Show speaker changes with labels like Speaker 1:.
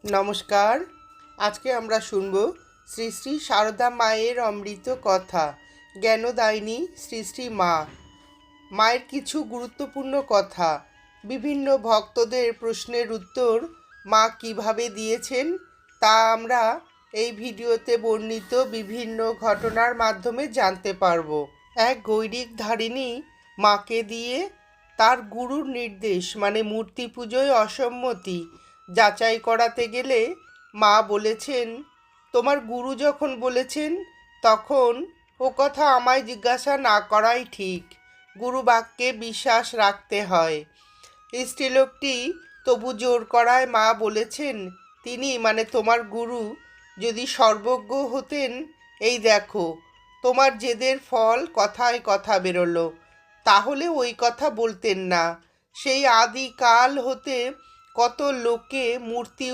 Speaker 1: নমস্কার। আজকে আমরা শুনব শ্রী শ্রী সারদা মায়ের অমৃত কথা, জ্ঞানদায়িনী শ্রী শ্রী মা। মায়ের কিছু গুরুত্বপূর্ণ কথা, বিভিন্ন ভক্তদের প্রশ্নের উত্তর মা কিভাবে দিয়েছেন তা আমরা এই ভিডিওতে বর্ণিত বিভিন্ন ঘটনার মাধ্যমে জানতে পারব। এক গৈরিক ধারিণী মাকে দিয়ে তার গুরুর নির্দেশ মানে মূর্তি পুজোয় অসম্মতি যাচাই করাতে গেলে মা বলেছেন, তোমার গুরু যখন বলেছেন তখন ও কথা আমায় জিজ্ঞাসা না করাই ঠিক। গুরু বাক্যে বিশ্বাস রাখতে হয়। স্ত্রীলোকটি তবু জোর করায় মা বলেছেন, তিনি মানে তোমার গুরু যদি সর্বজ্ঞ হতেন, এই দেখো তোমার জেদের ফল কথায় কথা বেরোলো, তাহলে ওই কথা বলতেন না। সেই আদিকাল হতে কত লোকে মূর্তি